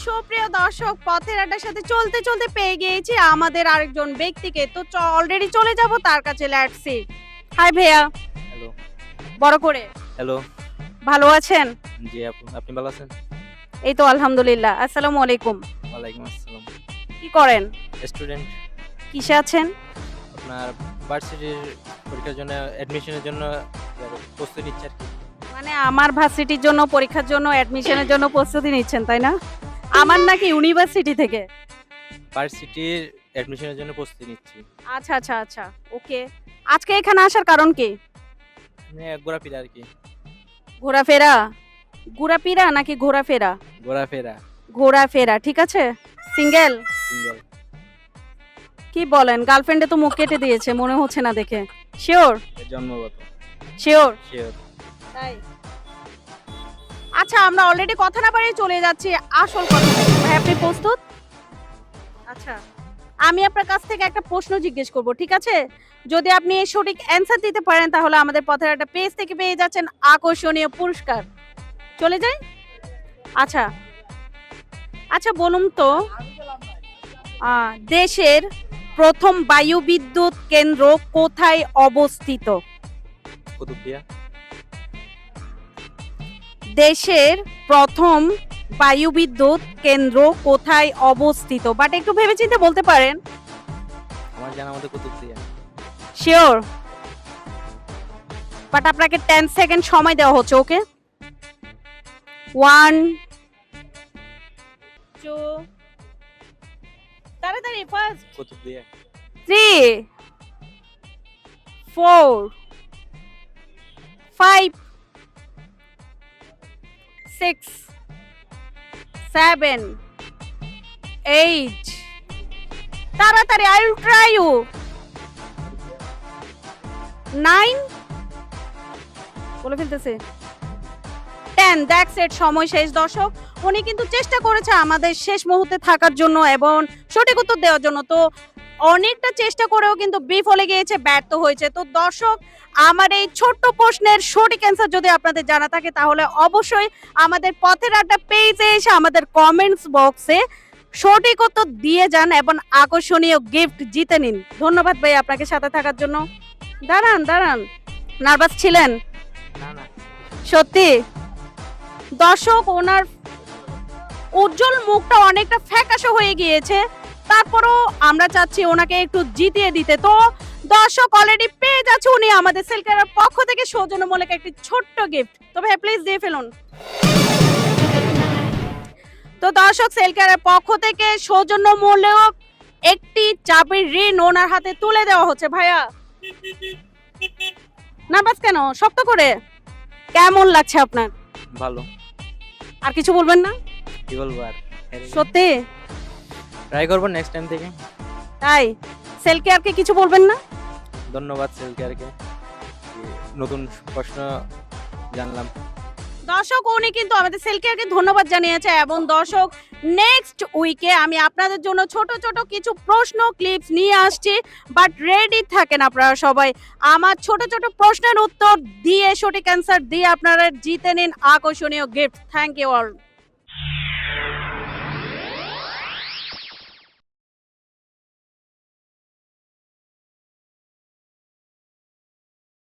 সুপ্রিয় দর্শক, পথের আড্ডার সাথে চলতে চলতে পেয়ে গিয়েছি আমাদের আরেকজন ব্যক্তিকে। তো অলরেডি চলে যাব তার কাছে। Let's see. হাই ভাইয়া। হ্যালো। বড় করে। হ্যালো। ভালো আছেন? জি আপু, আপনি ভালো আছেন? এই তো আলহামদুলিল্লাহ। আসসালামু আলাইকুম। ওয়ালাইকুম আসসালাম। কি করেন? স্টুডেন্ট। কিসে আছেন? আপনার ভার্সিটির পরীক্ষার জন্য অ্যাডমিশনের জন্য প্রস্তুতি নিচ্ছি আর কি। মানে আমার ভার্সিটির জন্য পরীক্ষার জন্য অ্যাডমিশনের জন্য প্রস্তুতি নিচ্ছেন, তাই না? আমার নাকি ইউনিভার্সিটি থেকে। ভার্সিটির অ্যাডমিশনের জন্য প্রস্তুতি নিচ্ছি। আচ্ছা আচ্ছা আচ্ছা, ওকে। আজকে এখানে আসার কারণ কি? মানে ঘোরাফেরা আর কি। ঘোরাফেরা? ঘোরাফেরা নাকি ঘোরাফেরা? ঘোরাফেরা। ঘোরাফেরা, ঠিক আছে। সিঙ্গেল? সিঙ্গেল। কি বলেন, গার্লফ্রেন্ডে তো মুখ কেটে দিয়েছে মনে হচ্ছে না দেখে। শিওর? জন্মগত। শিওর? শিওর। তাই? আচ্ছা, আমরা অলরেডি কথা না বাড়িয়ে চলে যাচ্ছি আসল কথা। ভাই আপনি প্রস্তুত? আচ্ছা, আমি আপনার কাছ থেকে একটা প্রশ্ন জিজ্ঞেস করব, ঠিক আছে? যদি আপনি এর সঠিক অ্যানসার দিতে পারেন তাহলে আমাদের পথের একটা পেজ থেকে পেয়ে যাচ্ছেন আকর্ষণীয় পুরস্কার। চলে যাই? আচ্ছা আচ্ছা, বলুন তো দেশের প্রথম বায়ু বিদ্যুৎ কেন্দ্র কোথায় অবস্থিত? কুতুবদিয়া। দেশের প্রথম বায়ু বিদ্যুৎ কেন্দ্র কোথায় অবস্থিত? বাট একটু ভেবেচিন্তে বলতে পারেন। আমার জানা মতে কুতুবদিয়া। শিওর? বাট আপনাকে 10 সেকেন্ড সময় দেওয়া হচ্ছে, ওকে? 1 2 তাড়াতাড়ি, ফার্স্ট। কুতুবদিয়া। 3 4 5 6 7 8 তাড়াতাড়ি, আই উইল ট্রাই ইউ। 9 বলে ফেলতেছে। 10, দ্যাটস ইট, সময় শেষ। দর্শক, উনি কিন্তু চেষ্টা করেছে আমাদের শেষ মুহূর্তে থাকার জন্য এবং সঠিক উত্তর দেওয়ার জন্য। তো অনেকটা চেষ্টা করেও কিন্তু বিফলে গিয়েছে, ব্যর্থ হয়েছে। তো দর্শক, আমার এই ছোট্ট প্রশ্নের সঠিক অ্যান্সার যদি আপনাদের জানা থাকে তাহলে অবশ্যই আমাদের পথের আড্ডা পেজে এসে আমাদের কমেন্টস বক্সে সঠিক উত্তর দিয়ে যান এবং আকর্ষণীয় গিফট জিতে নিন। ধন্যবাদ ভাই আপনাকে সাথে থাকার জন্য। দাঁড়ান দাঁড়ান, নার্ভাস ছিলেন? না না। সত্যি? দর্শক, ওনার উজ্জ্বল মুখটা অনেকটা ফ্যাকাশে হয়ে গিয়েছে, তারপরও আমরা চাচ্ছি ওনাকে একটু জিতিয়ে দিতে। তো দর্শক, অলরেডি পেয়ে যাচ্ছে উনি আমাদের সেলকারের পক্ষ থেকে সৌজন্যমূলক একটি ছোট্ট গিফট। তবে প্লিজ দিয়ে ফেলুন। তো দর্শক, সেলকারের পক্ষ থেকে সৌজন্যমূলক একটি চাবির ঋণ ওনার হাতে তুলে দেওয়া হচ্ছে। ভাইয়া নার্ভাস কেন? শক্ত করে। কেমন লাগছে আপনার? ভালো। আর কিছু বলবেন না? কি বলবো আর? সত্যি? ট্রাই করবো নেক্সট টাইম থেকে। তাই? সেল কেয়ারকে কিছু বলবেন না? ধন্যবাদ সেল কেয়ারকে, নতুন প্রশ্ন জানলাম। দর্শক, উনি কিন্তু আমাদের সেল কেয়ারকে ধন্যবাদ জানিয়েছে। এবং দর্শক, নেক্সট উইকে আমি আপনাদের জন্য ছোট ছোট কিছু প্রশ্ন ক্লিপস নিয়ে আসছি, বাট রেডি থাকেন আপনারা সবাই। আমার ছোট ছোট প্রশ্নের উত্তর দিয়ে সঠিক অ্যান্সার দিয়ে আপনারা জিতে নিন আকর্ষণীয় গিফট। Thank you all.